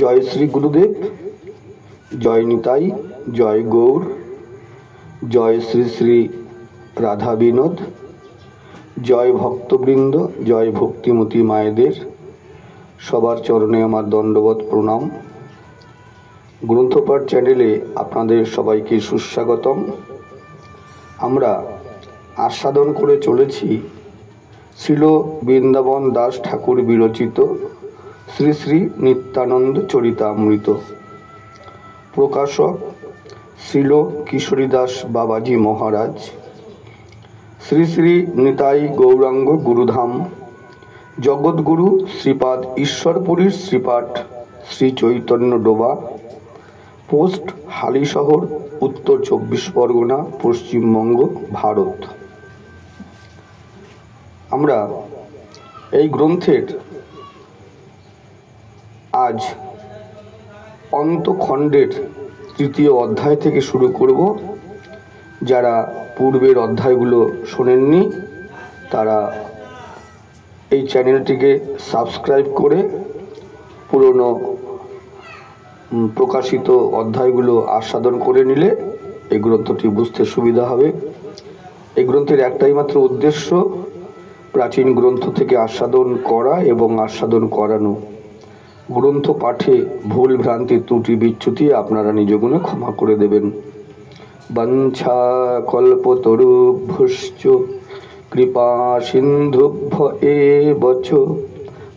জয় শ্রী গুরুদেব, জয় নিতাই, জয় গৌর, জয় শ্রী শ্রী রাধা বিনোদ, জয় ভক্তবৃন্দ, জয় ভক্তিমতী মায়েদের। সবার চরণে আমার দণ্ডবত প্রণাম। গ্রন্থপাঠ চ্যানেলে আপনাদের সবাইকে সুস্বাগতম। আমরা আস্বাদন করে চলেছি শ্রীল বৃন্দাবন দাস ঠাকুর বিরচিত শ্রী শ্রী নিত্যানন্দ চরিতামৃত। প্রকাশক শ্রীল কিশোরীদাস বাবাজি মহারাজ, শ্রী শ্রী নিতাই গৌরাঙ্গ গুরুধাম, জগৎগুরু শ্রীপাদ ঈশ্বরপুরীর শ্রীপাঠ শ্রী চৈতন্য ডোবা, পোস্ট হালিশহর, উত্তর 24 পরগনা, পশ্চিমবঙ্গ, ভারত। আমরা এই গ্রন্থের আজ অন্তখণ্ডের 3য় অধ্যায় থেকে শুরু করব। যারা পূর্বের অধ্যায়গুলো শোনেননি তারা এই চ্যানেলটিকে সাবস্ক্রাইব করে পুরনো প্রকাশিত অধ্যায়গুলো আস্বাদন করে নিলে এই গ্রন্থটি বুঝতে সুবিধা হবে। এই গ্রন্থের একটাই মাত্র উদ্দেশ্য, প্রাচীন গ্রন্থ থেকে আস্বাদন করা এবং আস্বাদন করানো। গ্রন্থ পাঠে ভুল ভ্রান্তি ত্রুটি বিচ্যুতি আপনারা নিজ গুণে ক্ষমা করে দেবেন। বাঞ্ছা কল্পতরুভ্যশ্চ কৃপা সিন্ধুভ্য এবচ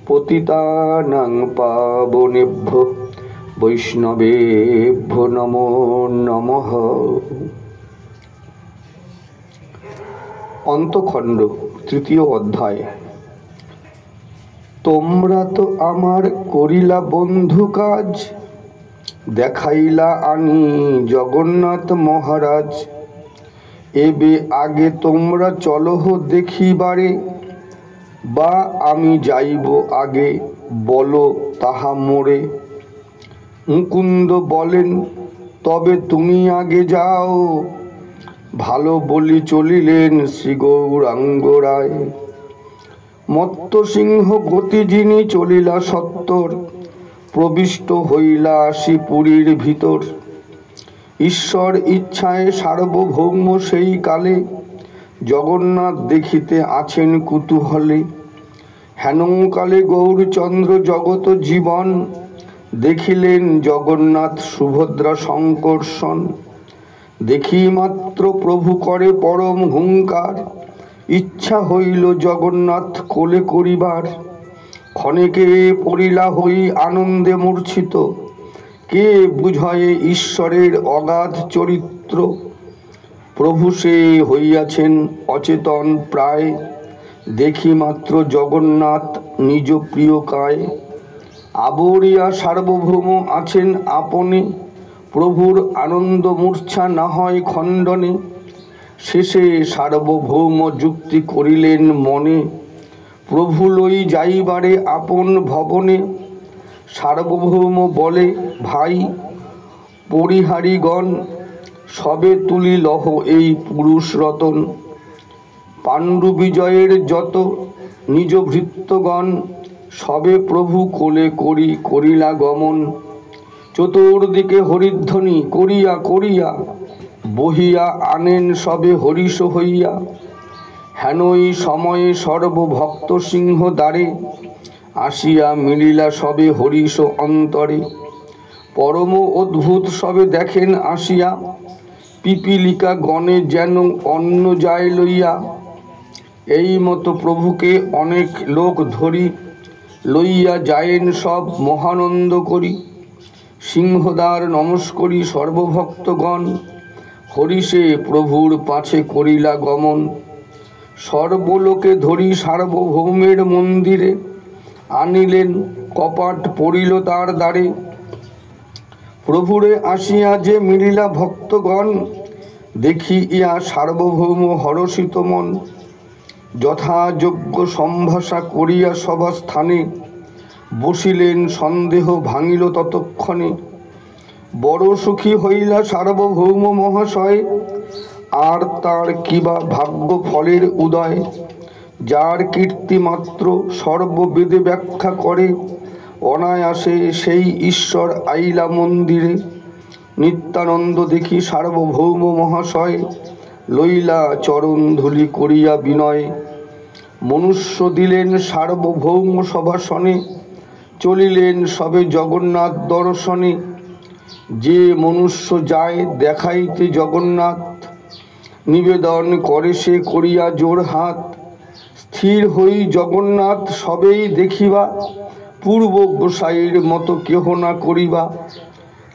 পতিতানাং পাবনেভ্যো বৈষ্ণবেভ্যো নমো নমঃ। অন্তখণ্ড 3য় অধ্যায়। তোমরা তো আমার করিলা বন্ধু কাজ, দেখাইলা আনি জগন্নাথ মহারাজ। এবে আগে তোমরা চলহ দেখিবারে, বা আমি যাইব আগে বলো তাহা মোরে। মুকুন্দ বলেন তবে তুমি আগে যাও, ভালো বলি চলিলেন শ্রী গৌরাঙ্গ রায়। মত্ত সিংহ গতি যিনি চলিলা সত্তর, প্রবিষ্ট হইলা আসি পুরীর ভিতর। ঈশ্বর ইচ্ছায় সার্বভৌম সেই কালে, জগন্নাথ দেখিতে আছেন কুতূহলে। হেনকালে গৌরচন্দ্র জগত জীবন, দেখিলেন জগন্নাথ সুভদ্রা সংকর্ষণ। দেখি মাত্র প্রভু করে পরম হুঙ্কার, ইচ্ছা হইল জগন্নাথ কোলে করিবার। ক্ষণেকে পড়িলা হই আনন্দে মূর্ছিত, কে বুঝয়ে ঈশ্বরের অগাধ চরিত্র। প্রভু সে হইয়াছেন অচেতন প্রায়, দেখি মাত্র জগন্নাথ নিজ প্রিয় কায়। আবরিয়া সার্বভৌম আছেন আপনে, প্রভুর আনন্দ মূর্ছা না হয় খণ্ডনে। শেষে সার্বভৌম যুক্তি করিলেন মনে, প্রভু লই যাইবারে আপন ভবনে। সার্বভৌম বলে ভাই পরিহারিগণ, সবে তুলি লহ এই পুরুষ রতন। পাণ্ডু বিজয়ের যত নিজ ভৃত্যগণ, সবে প্রভু কোলে করিলা গমন। চতুর্দিকে হরিধ্বনি করিয়া করিয়া, বহিয়া আনেন সবে হরিষ হইয়া। হেনই সময়ে সর্বভক্ত সিংহ দ্বারে, আসিয়া মিলিলা সবে হরিষ অন্তরে। পরম অদ্ভুত সবে দেখেন আসিয়া, পিপিলিকা গণে যেন অন্ন যায় লইয়া। এই মতো প্রভুকে অনেক লোক ধরি, লইয়া যায়েন সব মহানন্দ করি। সিংহদ্বার নমস্করি সর্বভক্তগণ, হরিষে প্রভুর পাছে করিলা গমন। সর্বলোকে ধরি সার্বভৌমের মন্দিরে, আনিলেন কপাট পড়িল তার দ্বারে। প্রভুরে আসিয়া যে মিলিলা ভক্তগণ, দেখি ইয়া সার্বভৌম হরষিত মন। যথাযোগ্য সম্ভাষা করিয়া সভাস্থানে, বসিলেন সন্দেহ ভাঙিল ততক্ষণে। বড় সুখী হইলা সার্বভৌম মহাশয়, আর তার কিবা ভাগ্য ফলের উদয়। যার কীর্তি মাত্র সর্ববেদে ব্যাখ্যা করে, অনায়াসে সেই ঈশ্বর আইলা মন্দিরে। নিত্যানন্দ দেখি সার্বভৌম মহাশয়, লইলা চরণ ধুলি করিয়া বিনয়। মনুষ্য দিলেন সার্বভৌম সভাসনে, চলিলেন সবে জগন্নাথ দর্শনে। যে মনুষ্য যায় দেখাইতে জগন্নাথ, নিবেদন করে সে করিয়া জোর হাত। স্থির হই জগন্নাথ সবেই দেখিবা, পূর্ব গোসাইয়ের মতো কেহ না করিবা।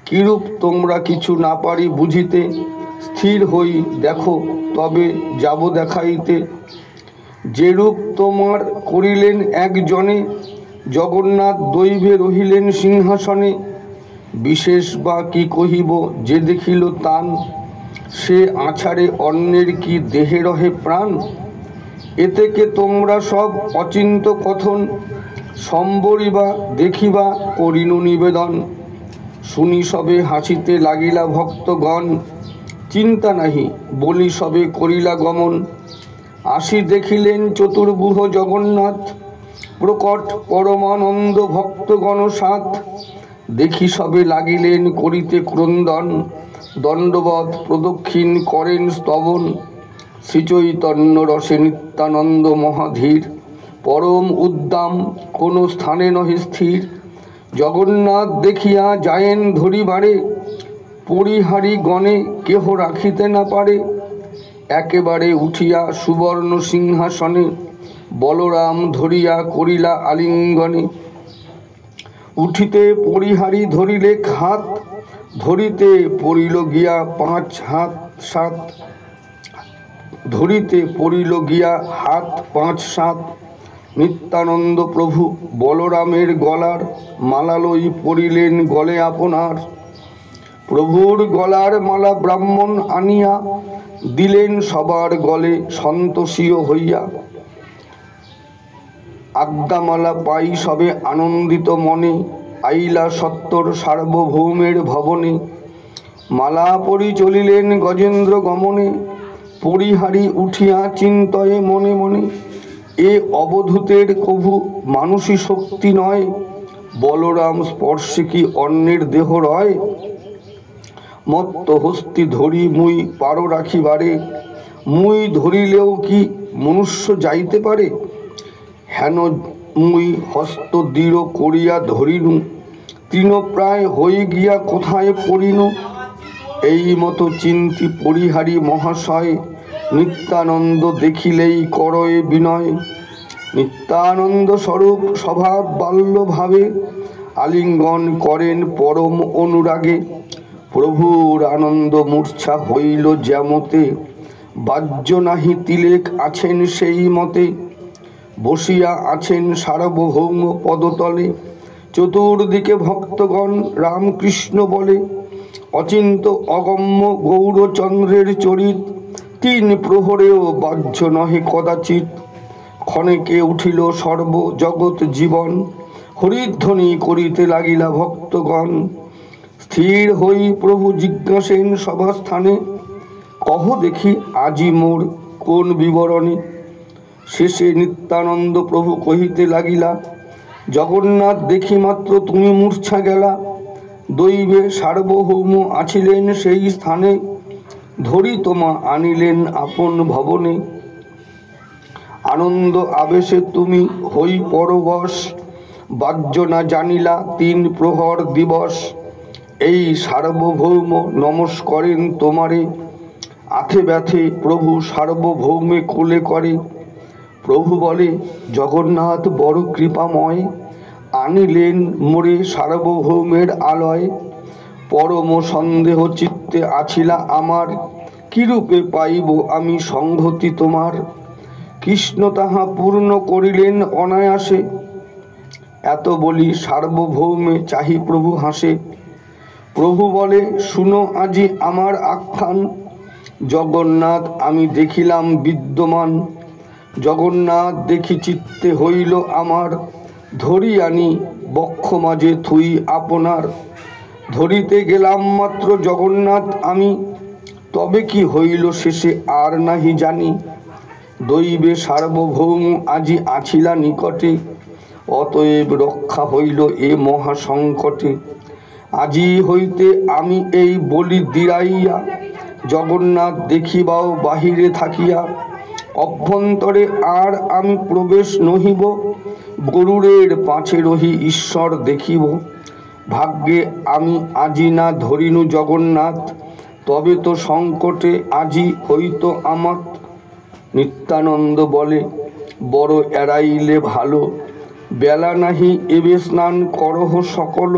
কিরূপ তোমরা কিছু না পারি বুঝিতে, স্থির হই দেখো তবে যাব দেখাইতে। যেরূপ তোমার করিলেন একজনে, জগন্নাথ দৈবে রহিলেন সিংহাসনে। বিশেষ বা কি কহিব যে দেখিল তান, সে আছাড়ে অন্যের কি দেহে রহে প্রাণ। এতেকে তোমরা সব অচিন্ত কথন, সম্বরিবা দেখিবা করিনু নিবেদন। শুনি সবে হাসিতে লাগিলা ভক্তগণ, চিন্তা নাহি বলি সবে করিলা গমন। আসি দেখিলেন চতুর্ভুজ জগন্নাথ, প্রকট পরমানন্দ ভক্তগণ সাথ। দেখি সবে লাগিলেন করিতে ক্রন্দন, দণ্ডবৎ প্রদক্ষিণ করেন স্তবন। শ্রীচৈতন্য রসে নিত্যানন্দ মহাধীর, পরম উদ্দাম কোন স্থানে নহে স্থির। জগন্নাথ দেখিয়া যায়েন ধরিবারে, পরিহারি গণে কেহ রাখিতে না পারে। একেবারে উঠিয়া সুবর্ণ সিংহাসনে, বলরাম ধরিয়া করিলা আলিঙ্গনে। উঠিতে পরিহারি ধরিলে হাত, ধরিতে পড়িল গিয়া 5 হাত 7। ধরিতে পড়িল গিয়া হাত 5 7। নিত্যানন্দ প্রভু বলরামের গলার মালা লই পড়িলেন গলে আপনার। প্রভুর গলার মালা ব্রাহ্মণ আনিয়া, দিলেন সবার গলে সন্তোষীয় হইয়া। আজ্ঞামালা পাই সবে আনন্দিত মনে, আইলা সত্তর সার্বভৌমের ভবনে। মালা পরি চলিলেন গজেন্দ্র গমনে, পরিহারি উঠিয়া চিন্তয়ে মনে মনে। এ অবধূতের কভু মানুষী শক্তি নয়, বলরাম স্পর্শে কি অন্যের দেহ রয়। মত্ত হস্তি ধরি মুই পার রাখিবারে, মুই ধরিলেও কি মনুষ্য যাইতে পারে। হেন মুই হস্ত দৃঢ় করিয়া ধরিনু, তৃণপ্রায় হই গিয়া কোথায় পড়িনু। এই মতো চিন্তি পরিহারি মহাশয়, নিত্যানন্দ দেখিলেই করয়ে বিনয়। নিত্যানন্দ স্বরূপ স্বভাব বাল্যভাবে, আলিঙ্গন করেন পরম অনুরাগে। প্রভুর আনন্দ মূর্ছা হইল যেমতে, বাহ্য নাহি তিলেক আছেন সেই মতে। বসিয়া আছেন সার্বভৌম পদতলে, চতুর্দিকে ভক্তগণ রামকৃষ্ণ বলে। অচিন্ত অগম্য গৌরচন্দ্রের চরিত, 3 প্রহরেও বাহ্য নহে কদাচিৎ। ক্ষণেকে উঠিল সর্ব জগৎ জীবন, হরিধ্বনি করিতে লাগিলা ভক্তগণ। স্থির হই প্রভু জিজ্ঞাসেন সভাস্থানে, কহ দেখি আজি মোর কোন বিবরণে। শেষে নিত্যানন্দ প্রভু কহিতে লাগিলা, জগন্নাথ দেখি মাত্র তুমি মূর্ছা গেলা। দৈবে সার্বভৌম আছিলেন সেই স্থানে, ধরি তোমা আনিলেন আপন ভবনে। আনন্দ আবেশে তুমি হই পরবশ, বাহ্য না জানিলা 3 প্রহর দিবস। এই সার্বভৌম নমস্করেন তোমারে, আথে ব্যথে প্রভু সার্বভৌমে কোলে করে। প্রভু বলে, জগন্নাথ বড় কৃপাময়, আনিলেন মোরে সার্বভৌমের আলয়। পরম সন্দেহ চিত্তে আছিলা আমার, কিরূপে পাইব আমি সংহতি তোমার। কৃষ্ণ তাহা পূর্ণ করিলেন অনায়াসে, এত বলি সার্বভৌমে চাহি প্রভু হাসে। প্রভু বলে, শুনো আজি আমার আখ্যান, জগন্নাথ আমি দেখিলাম বিদ্যমান। জগন্নাথ দেখি চিত্তে হইল আমার, ধরি আনি বক্ষ মাঝে থুই আপনার। ধরিতে গেলাম মাত্র জগন্নাথ আমি, তবে কি হইল শেষে আর নাহি জানি। দৈবে সার্বভৌম আজি আছিলা নিকটে, অতএব রক্ষা হইল এ মহা সংকটে। আজি হইতে আমি এই বলি দিরাইয়া, জগন্নাথ দেখিবাও বাহিরে থাকিয়া। অভ্যন্তরে আর আমি প্রবেশ নহিব, গরুড়ের পাছে রহি ঈশ্বর দেখিব। ভাগ্যে আমি আজি না ধরিনু জগন্নাথ, তবে তো সংকটে আজি হইত আমার। নিত্যানন্দ বলে, বড় এড়াইলে ভালো, বেলা নাহি এবে স্নান করহ সকল।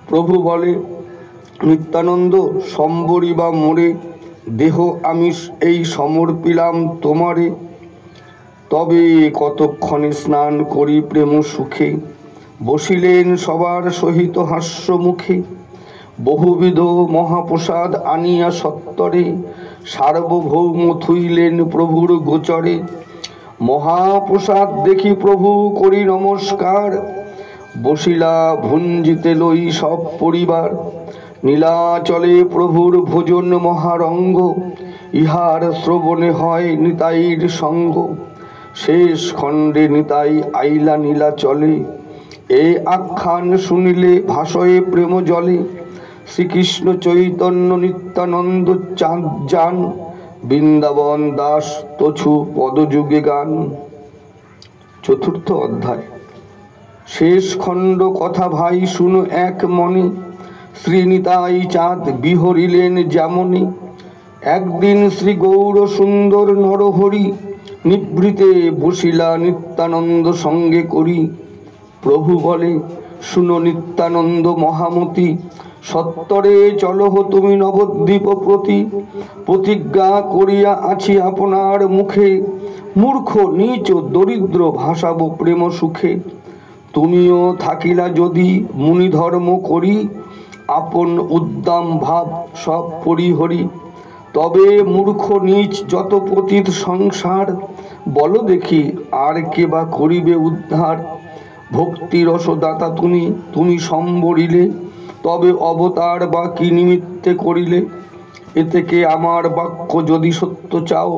প্রভু বলে, নিত্যানন্দ সম্বরি বা মোরে, দেহ আমি এই সমর্পিলাম তোমারে। তবে কতক্ষণে স্নান করি প্রেম সুখে, বসিলেন সবার সহিত হাস্য মুখে। বহুবিধ মহাপ্রসাদ আনিয়া সত্তরে, সার্বভৌম থুইলেন প্রভুর গোচরে। মহাপ্রসাদ দেখি প্রভু করি নমস্কার, বসিলা ভুঞ্জিতে লই সব পরিবার। নীলাচলে প্রভুর ভোজন মহারঙ্গ, ইহার শ্রবণে হয় নিতাইর সঙ্গ। শেষ খণ্ডে নিতাই আইলা নীলাচলে, এই আখ্যান শুনিলে ভাসয়ে প্রেম জলে। শ্রীকৃষ্ণ চৈতন্য নিত্যানন্দ চাঁদ যান, বৃন্দাবন দাস তছু পদযুগে গান। চতুর্থ অধ্যায়। শেষ খণ্ড কথা ভাই শুনো এক মনে, শ্রীনিতাই চাঁদ বিহরিলেন যেমনি। একদিন শ্রী গৌর সুন্দর নরহরি, নিভৃতে বসিলা নিত্যানন্দ সঙ্গে করি। প্রভু বলে, শুনো নিত্যানন্দ মহামতি, সত্তরে চলহ তুমি নবদ্বীপ প্রতি। প্রতিজ্ঞা করিয়া আছি আপনার মুখে, মূর্খ নীচ দরিদ্র ভাসাব প্রেম সুখে। তুমিও থাকিলা যদি মুনিধর্ম করি, আপন উদ্দাম ভাব সব পরিহরি। তবে মূর্খ নীচ যত পতিত সংসার, বলো দেখি আর কে বা করিবে উদ্ধার। ভক্তি রসদাতা তুমি সম্বরিলে, তবে অবতার বা কি নিমিত্তে করিলে। এ থেকে আমার বাক্য যদি সত্য চাও,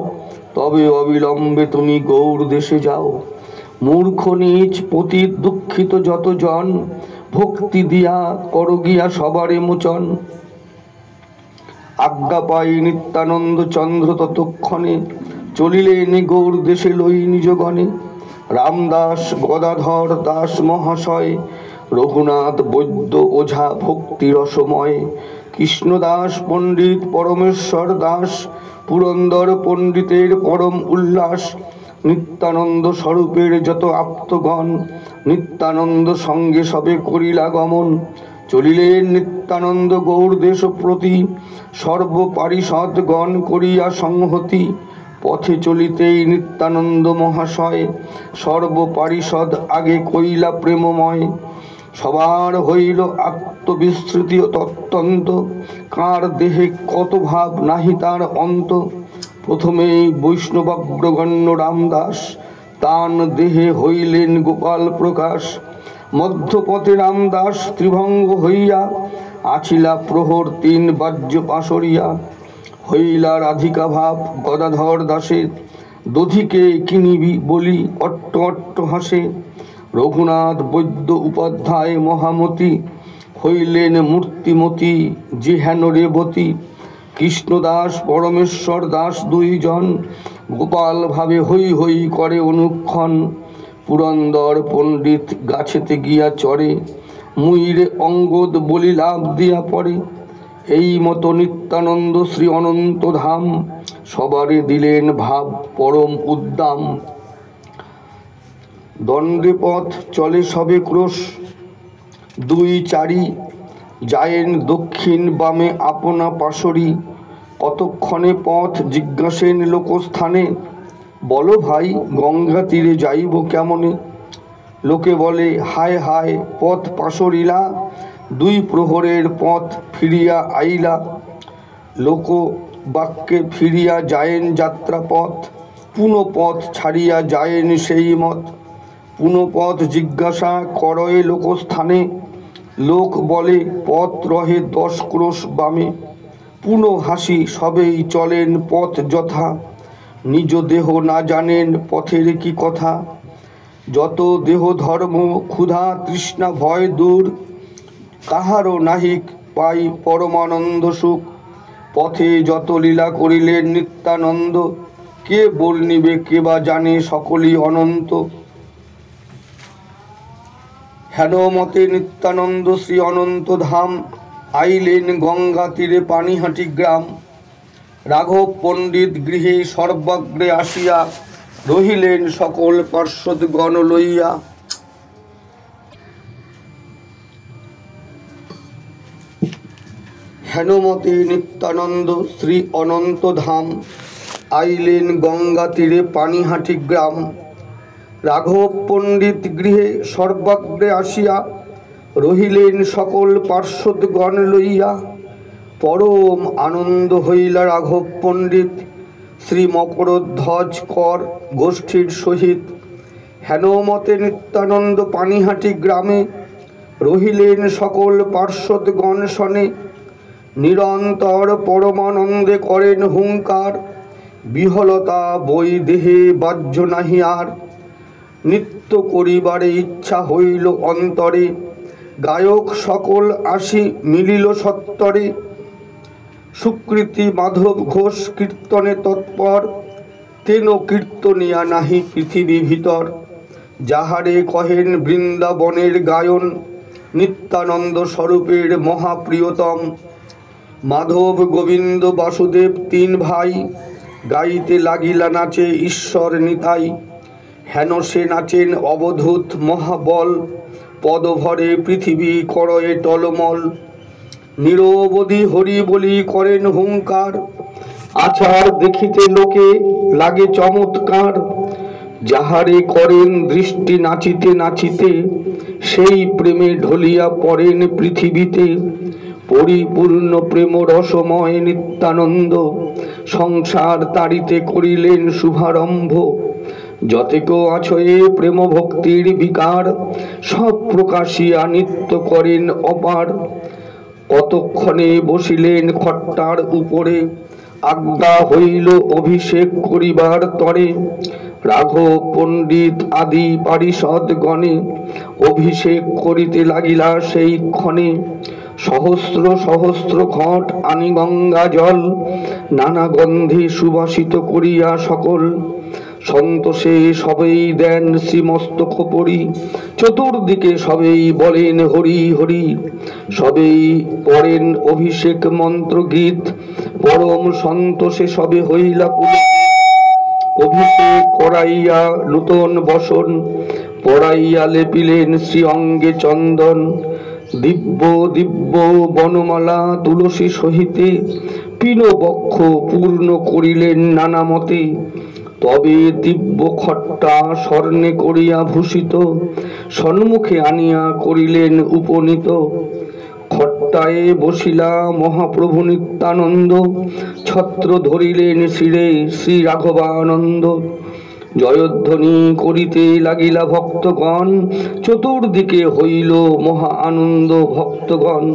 তবে অবিলম্বে তুমি গৌর দেশে যাও। মূর্খ নীচ পতিত দুঃখিত যত জন, ভক্তি দিয়া কর গিয়া সবারে মোচন। আজ্ঞা পাই নিত্যানন্দ চন্দ্র ততক্ষণে, চলিলেন গৌর দেশে লই নিজগণে। রামদাস গদাধর দাস মহাশয়, রঘুনাথ বৈদ্য ওঝা ভক্তি রসময়। কৃষ্ণদাস পণ্ডিত পরমেশ্বর দাস, পুরন্দর পণ্ডিতের পরম উল্লাস। নিত্যানন্দ স্বরূপের যত আপ্তগণ, নিত্যানন্দ সঙ্গে সবে করিলা গমন। চলিলেন নিত্যানন্দ গৌর দেশ প্রতি, সর্বপারিষদগণ করিয়া সংহতি। পথে চলিতেই নিত্যানন্দ মহাশয়, সর্বপারিষদ আগে কইলা প্রেমময়। সবার হইল আত্মবিস্মৃতি তত্ত্বন্ত, কার দেহে কত ভাব নাহি তার অন্ত। প্রথমেই বৈষ্ণবাগ্রগণ্য রামদাস, তান দেহে হইলেন গোপাল প্রকাশ। মধ্যপথে রামদাস ত্রিভঙ্গ হইয়া, আছিলা প্রহর 3 বাজ্য পাশরিয়া। হইলা রাধিকা ভাব গদাধর দাসের, দধিকে কিনিবি বলি অট্ট অট্ট হাসে। রঘুনাথ বৈদ্য উপাধ্যায় মহামতি, হইলেন মূর্তিমতি যে হেন রেবতী। কৃষ্ণদাস পরমেশ্বর দাস 2 জন, গোপাল ভাবে হই হই করে অনুক্ষণ। পুরন্দর পণ্ডিত গাছেতে গিয়া চড়ে, মুইরে অঙ্গদ বলি লাভ দিয়া পড়ে। এই মতো নিত্যানন্দ শ্রী অনন্ত ধাম, সবারে দিলেন ভাব পরম উদ্দাম। দণ্ডে পথ চলে সবে ক্রোশ, 2-4 যায়েন দক্ষিণ বামে আপনা পাশরি। কতক্ষণে পথ জিজ্ঞাসেন লোকস্থানে, বলো ভাই গঙ্গা তীরে যাইব কেমনে। লোকে বলে, হায় হায় পথ পাশরিলা, 2 প্রহরের পথ ফিরিয়া আইলা। লোক বাক্যে ফিরিয়া যায়েন যাত্রা পথ, পুনঃ পথ ছাড়িয়া যায়েন সেই মত। পুনঃ পথ জিজ্ঞাসা করয়ে লোকস্থানে, লোক বলে পথ রহে 10 ক্রোশ বামে। পুনঃ হাসি সবেই চলেন পথ যথা, নিজ দেহ না জানেন পথের কি কথা। যত দেহ ধর্ম ক্ষুধা তৃষ্ণা ভয় দূর, কাহারও নাহিক পাই পরমানন্দ সুখ। পথে যত লীলা করিলেন নিত্যানন্দ, কে বর্ণিবে কে বা জানে সকলই অনন্ত। হেন মতে নিত্যানন্দ শ্রী অনন্ত ধাম, আইলেন গঙ্গা তীরে পানিহাটি গ্রাম। রাঘব পণ্ডিত গৃহে সর্বাগ্রে আসিয়া, রহিলেন সকল পার্শ্বদগণ লইয়া। হেনমতে নিত্যানন্দ শ্রী অনন্ত ধাম, আইলেন গঙ্গা তীরে পানিহাটি গ্রাম। রাঘব পণ্ডিত গৃহে সর্বাগ্রে আসিয়া, রহিলেন সকল পার্শ্বদগণ লইয়া। পরম আনন্দ হইলা রাঘব পণ্ডিত, শ্রী মকরধ্বজ কর গোষ্ঠীর সহিত। হেনমতে নিত্যানন্দ পানিহাটি গ্রামে, রহিলেন সকল পার্শ্বদগণ শনে। নিরন্তর পরমানন্দে করেন হুঙ্কার, বিহলতা বই দেহে বাহ্য নাহি আর। নৃত্য করিবারে ইচ্ছা হইল অন্তরে, গায়ক সকল আসি মিলিল সত্তরে। সুকৃতি মাধব ঘোষ কীর্তনে তৎপর, তেন কীর্তনিয়া নাহি পৃথিবী ভিতর। যাহারে কহেন বৃন্দাবনের গায়ন, নিত্যানন্দ স্বরূপের মহাপ্রিয়তম। মাধব গোবিন্দ বাসুদেব তিন ভাই, গাইতে লাগিলা নাচে ঈশ্বর নিতাই। হেন সে নাচেন অবধূত মহাবল, পদভরে পৃথিবী করয়ে টলমল। নিরবধি হরি বলি করেন হুঙ্কার, আচার দেখিতে লোকে লাগে চমৎকার। যাহারে করেন দৃষ্টি নাচিতে নাচিতে, সেই প্রেমে ঢলিয়া পড়েন পৃথিবীতে। পরিপূর্ণ প্রেম রসময় নিত্যানন্দ, সংসার তাড়িতে করিলেন শুভারম্ভ। যতেক আছয়ে প্রেম ভক্তির বিকার, সব প্রকাশিয়া নিত্য করেন অপার। কতক্ষণে বসিলেন খট্টার উপরে, আজ্ঞা হইল অভিষেক করিবার তরে। রাঘব পণ্ডিত আদি পারিষদ গণে, অভিষেক করিতে লাগিলা সেই ক্ষণে। সহস্র সহস্র ঘট আনি গঙ্গা জল, নানা গন্ধে সুবাসিত করিয়া সকল। সন্তোষে সবেই দেন শ্রীমস্তক পরি, চতুর্দিকে সবেই বলেন হরি হরি। সবেই পড়েন অভিষেক মন্ত্র গীত, পরম সন্তোষে সবে হইলা পুলক। অভিষেক করাইয়া নূতন বসন, পড়াইয়া লেপিলেন শ্রী অঙ্গে চন্দন। দিব্য দিব্য বনমালা তুলসী সহিতে, পিন বক্ষ পূর্ণ করিলেন নানা মতে। তবে দিব্য খট্টা স্বর্ণে করিয়া ভূষিত, সন্মুখে আনিয়া করিলেন উপনীত। খট্টায়ে বসিলা মহাপ্রভু নিত্যানন্দ, ছত্র ধরিলেন শিরে শ্রী রাঘবানন্দ। জয়ধ্বনি করিতে লাগিলা ভক্তগণ, চতুর্দিকে হইল মহা আনন্দ ভক্তগণ।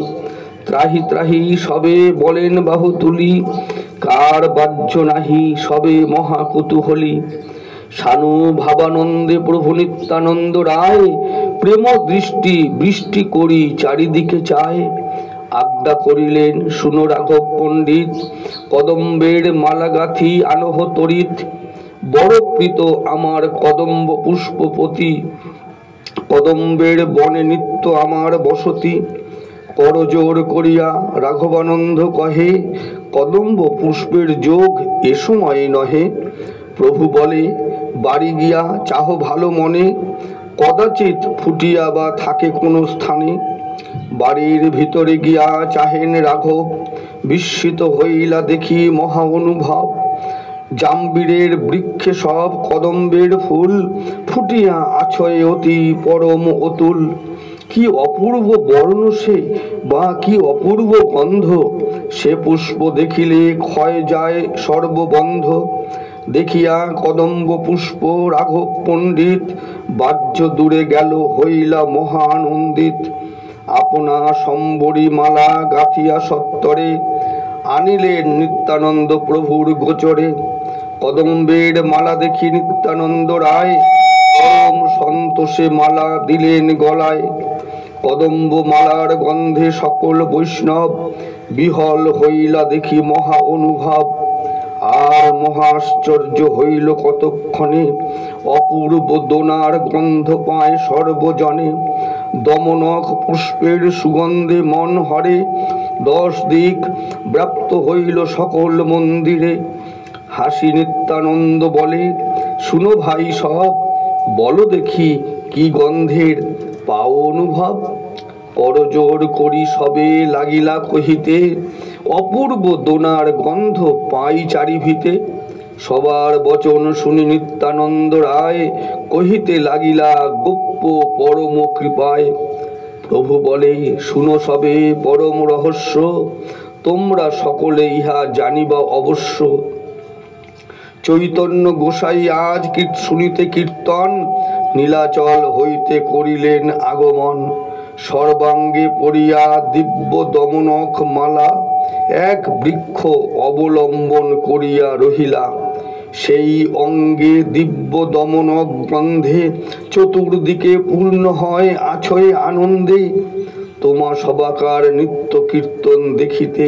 ত্রাহি ত্রাহি সবে বলেন বাহু তুলি, কার বাহ্য নাহি সবে মহা কুতূহলী। সানু ভাবানন্দে প্রভু নিত্যানন্দ রায়, প্রেম দৃষ্টি বৃষ্টি করি চারিদিকে চায়। আজ্ঞা করিলেন শুনো রাঘব পণ্ডিত, কদম্বের মালা গাথি আনহ তরিত। বড় প্রীত আমার কদম্ব পুষ্পপতি, কদম্বের বনে নিত্য আমার বসতি। করজোর করিয়া রাঘবানন্দ কহে, কদম্ব পুষ্পের যোগ এ সময়ে নহে। প্রভু বলে বাড়ি গিয়া চাহ ভালো মনে, কদাচিৎ ফুটিয়া বা থাকে কোনো স্থানে। বাড়ির ভিতরে গিয়া চাহেন রাঘব, বিস্মিত হইলা দেখি মহা অনুভব। জাম্বীরের বৃক্ষে সব কদম্বের ফুল, ফুটিয়া আছয়ে অতি পরম অতুল। কি অপূর্ব বর্ণ সে, বা কি অপূর্ব গন্ধ, সে পুষ্প দেখিলে ক্ষয় যায় সর্ববন্ধ। দেখিয়া কদম্ব পুষ্প রাঘব পণ্ডিত, বাহ্য দূরে গেল হইলা মহা আনন্দিত। আপনা সম্বরী মালা গাঁথিয়া সত্তরে, আনিলেন নিত্যানন্দ প্রভুর গোচরে। কদম্বের মালা দেখি নিত্যানন্দ রায়, পরম সন্তোষে মালা দিলেন গলায়। কদম্ব মালার গন্ধে সকল বৈষ্ণব বিহল হইলা দেখি মহা অনুভব। আর মহাশ্চর্য হইল কতক্ষণে, অপূর্ব দোনার গন্ধ পায় সর্বজনে। দমনক পুষ্পের সুগন্ধে মন হরে, 10 দিক ব্যাপ্ত হইল সকল মন্দিরে। হাসি নিত্যানন্দ বলে, শুনো ভাই সব, বলো দেখি কি গন্ধের পাও অনুভব। করজোর করি সবে লাগিলা কহিতে, অপূর্ব দোনার গন্ধ পাই চারিভিতে। সবার বচন শুনি নিত্যানন্দ রায়, কহিতে লাগিলা গোপ্য পরম কৃপায়। প্রভু বলে, শুনো সবে পরম রহস্য, তোমরা সকলে ইহা জানিবা অবশ্য। চৈতন্য গোসাই আজ শুনিতে কীর্তন, নীলাচল হইতে করিলেন আগমন। সর্বাঙ্গে পড়িয়া দিব্য দমনক মালা, এক বৃক্ষ অবলম্বন করিয়া রহিলা। সেই অঙ্গে দিব্য দমনক গন্ধে চতুর্দিকে পূর্ণ হয় আছয় আনন্দে। তোমা সবাকার নিত্য কীর্তন দেখিতে,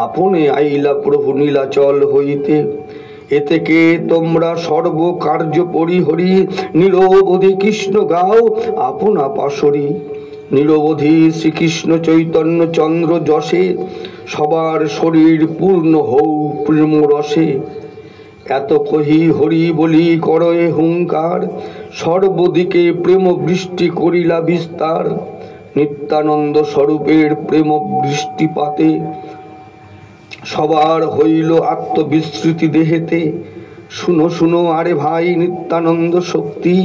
আপনে আইলা প্রভু নীলাচল হইতে। এতেকে তোমরা সর্ব কার্য পরিহরি, নিরবধি কৃষ্ণ গাও আপনা পাশরি। নিরবধি শ্রীকৃষ্ণ চৈতন্য চন্দ্র যশে, সবার শরীর পূর্ণ হও প্রেম রসে। এত কহি হরি বলি করয়ে হুঙ্কার, সর্বদিকে প্রেম বৃষ্টি করিলা বিস্তার। নিত্যানন্দ স্বরূপের প্রেম বৃষ্টিপাতে, সবার হইল আত্মবিস্মৃতি দেহেতে। শুনো শুনো আরে ভাই নিত্যানন্দ শক্তি,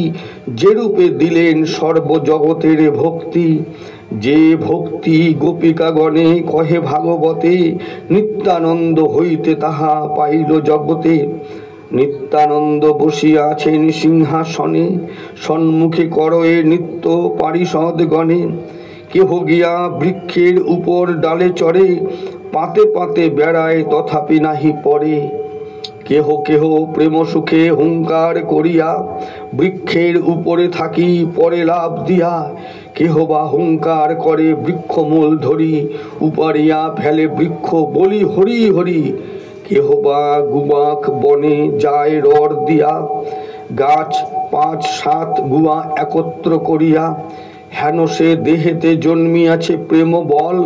যে রূপে দিলেন সর্বজগতের ভক্তি। যে ভক্তি গোপিকাগণে কহে ভাগবতে, নিত্যানন্দ হইতে তাহা পাইল জগতে। নিত্যানন্দ বসিয়া আছেন সিংহাসনে, সম্মুখে করয়ে নিত্য পারিষদ গণে। কেহ গিয়া বৃক্ষের উপর ডালে চড়ে, পাতে পাতে বেড়ায় তথাপি নাহি পড়ে। কেহ কেহ প্রেম সুখে হুঙ্কার করিয়া, বৃক্ষের উপরে থাকি পরে লাভ দিয়া। কেহ বা হুঙ্কার করে বৃক্ষমূল ধরি, উপারিয়া ফেলে বৃক্ষ বলি হরি হরি। কেহ বা গুবাক বনে যায় রড় দিয়া, গাছ 5-7 গুয়া একত্র করিয়া। হেন সে দেহেতে জন্মিয়াছে প্রেম বল,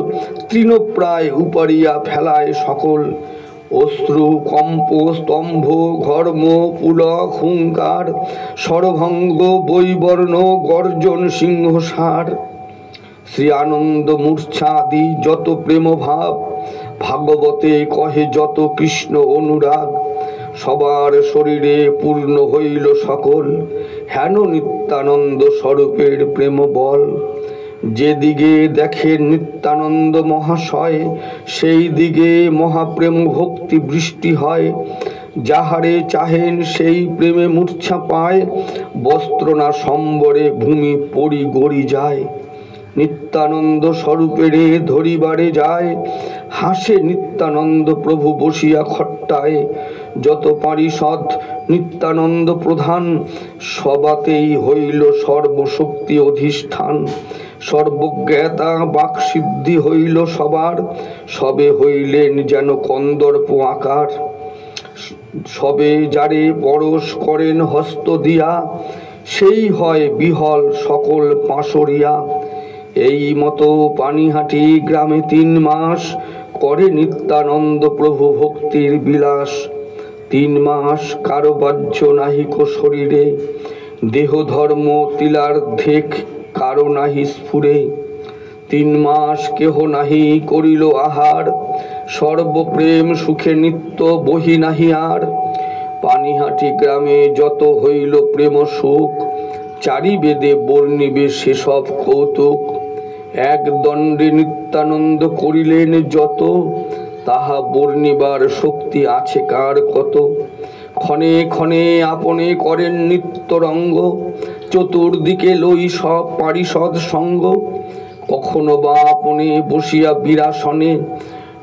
তৃণপ্রায় উপারিয়া ফেলায় সকল। অশ্রু কম্প স্তম্ভ ঘর্ম পুলক হুঙ্কার, সরভঙ্গ বৈবর্ণ গর্জন সিংহসার। শ্রী আনন্দ মূর্ছাদি যত প্রেম ভাব, ভাগবতে কহে যত কৃষ্ণ অনুরাগ। সবার শরীরে পূর্ণ হইল সকল, হেন নিত্যানন্দ স্বরূপের প্রেম বল। যেদিকে দেখেন নিত্যানন্দ মহাশয়, সেই দিকে মহাপ্রেম ভক্তি বৃষ্টি হয়। যাহারে চাহেন সেই প্রেমে মূর্ছা পায়, বস্ত্র না সম্বরে ভূমি পরি গড়ি যায়। নিত্যানন্দ স্বরূপেরে ধরিবারে যায়, হাসে নিত্যানন্দ প্রভু বসিয়া খট্টায়। যত পারিষদ নিত্যানন্দ প্রধান, সবাতেই হইল সর্বশক্তি অধিষ্ঠান। সর্বজ্ঞতা বাকসিদ্ধি হইল সবার, সবে হইলেন যেন কন্দর্প আকার। সবে যারে পরশ করেন হস্ত দিয়া, সেই হয় বিহল সকল পাশরিয়া। এই মতো পানিহাটি গ্রামে 3 মাস করে নিত্যানন্দ প্রভু ভক্তির বিলাস। 3 মাস কারো বাহ্য নাহিক শরীরে, দেহ ধর্ম তিলার্ধেক কারো নাহি স্ফুরে। 3 মাস কেহ নাহি করিল আহার, সর্বপ্রেম সুখে নিত্য বহি নাহি আর। পানিহাটি গ্রামে যত হইল প্রেম সুখ, চারি বেদে বর্ণিবে সেসব কৌতুক। এক দণ্ডে নিত্যানন্দ করিলেন যত, তাহা বর্ণিবার শক্তি আছে কার কত। ক্ষণে ক্ষণে আপনে করেন নিত্য রঙ্গ, চতুর্দিকে লই সব পারিষদ সঙ্গ। কখনো বা আপনে বসিয়া বিরাসনে,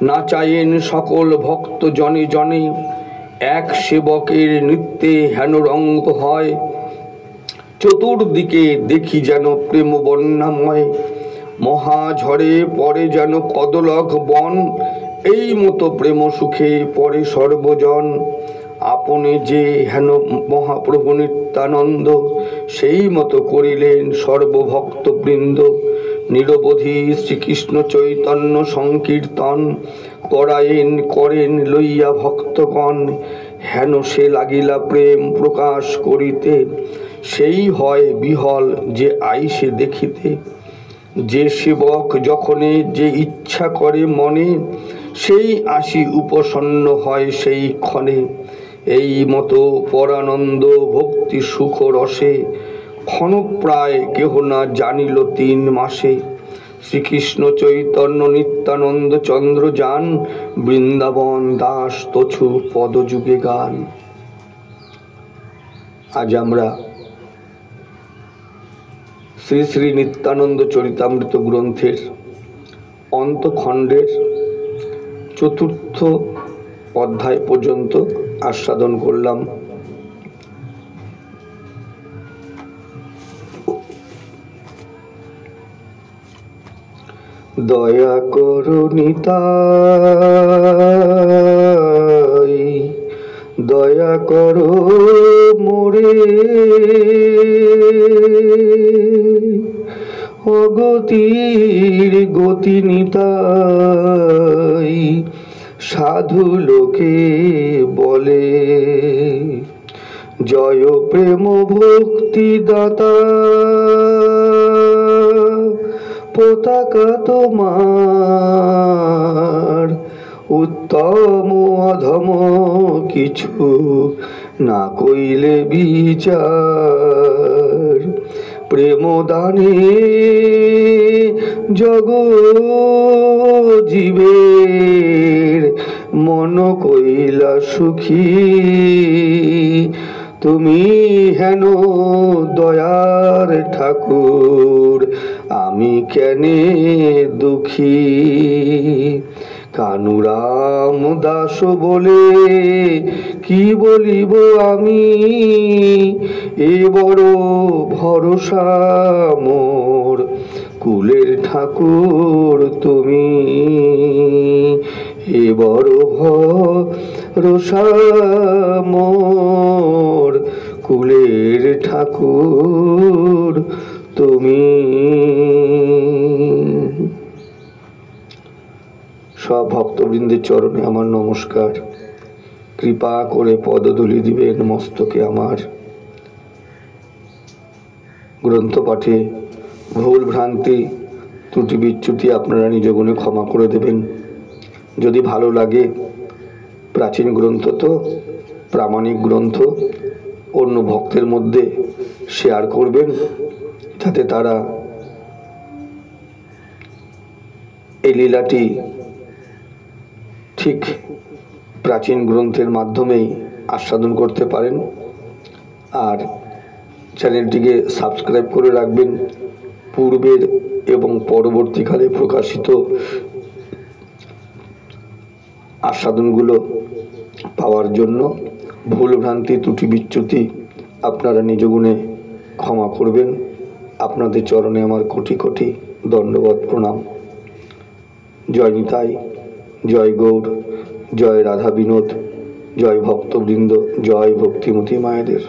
নাচায়েন সকল ভক্ত জনে জনে। এক সেবকের নৃত্যে হেন রঙ্গ হয়, চতুর্দিকে দেখি যেন প্রেম বন্যাময়, মহাঝড়ে পড়ে যেন কদলক বন। এই মতো প্রেম সুখে পড়ে সর্বজন। আপনি যে হেন মহাপ্রভু নিত্যানন্দ, সেই মতো করিলেন সর্বভক্তবৃন্দ। নিরবধি শ্রীকৃষ্ণ চৈতন্য সংকীর্তন, করায়েন করেন লইয়া ভক্তগণ। হেন সে লাগিলা প্রেম প্রকাশ করিতে, সেই হয় বিহল যে আইসে দেখিতে। যে সেবক যখনে যে ইচ্ছা করে মনে, সেই আসি উপসন্ন হয় সেই ক্ষণে। এই মতো পরানন্দ ভক্তি সুখ রসে, ক্ষণপ্রায় কেহ না জানিল 3 মাসে। শ্রীকৃষ্ণ চৈতন্য নিত্যানন্দ চন্দ্র যান, বৃন্দাবন দাস তছু পদযুগে গান। আজ আমরা শ্রী শ্রী নিত্যানন্দ চরিতামৃত গ্রন্থের অন্তখণ্ডের 4র্থ অধ্যায় পর্যন্ত আস্বাদন করলাম। দয়া করো নিতাই, দয়া করো মোরে, অগতির গতি নিতাই সাধু লোকে বলে। জয় প্রেম ভক্তি দাতা, পতাকা তোমার, উত্তম অধম কিছু না কইলে বিচার। প্রেম দানে জগ জীবের মন কইলা সুখী। তুমি হেন দয়ার ঠাকুর, আমি কেনে দুঃখী। কানুরাম দাস বলে কি বলিব আমি, এ বড় ভরসা মোর, কুলের ঠাকুর তুমি। এ বড় ভরসা মোর, কুলের ঠাকুর তুমি। সব ভক্তবৃন্দের চরণে আমার নমস্কার। কৃপা করে পদধূলি দিবেন মস্তকে আমার। গ্রন্থ পাঠে ভুল ভ্রান্তি ত্রুটি বিচ্যুতি আপনারা নিজ গুণে ক্ষমা করে দেবেন। যদি ভালো লাগে, প্রাচীন গ্রন্থ তো, প্রামাণিক গ্রন্থ, অন্য ভক্তের মধ্যে শেয়ার করবেন, যাতে তারা এই লীলাটি ঠিক প্রাচীন গ্রন্থের মাধ্যমেই আস্বাদন করতে পারেন। আর চ্যানেলটিকে সাবস্ক্রাইব করে রাখবেন পূর্বের এবং পরবর্তীকালে প্রকাশিত আস্বাদনগুলো পাওয়ার জন্য। ভুল ভ্রান্তি ত্রুটি বিচ্যুতি আপনারা নিজ গুণে ক্ষমা করবেন। আপনাদের চরণে আমার কোটি কোটি দণ্ডবত প্রণাম। জয় নিতাই, জয় গৌর, জয় রাধা বিনোদ, জয় ভক্তবৃন্দ, জয় ভক্তিমতী মায়েদের।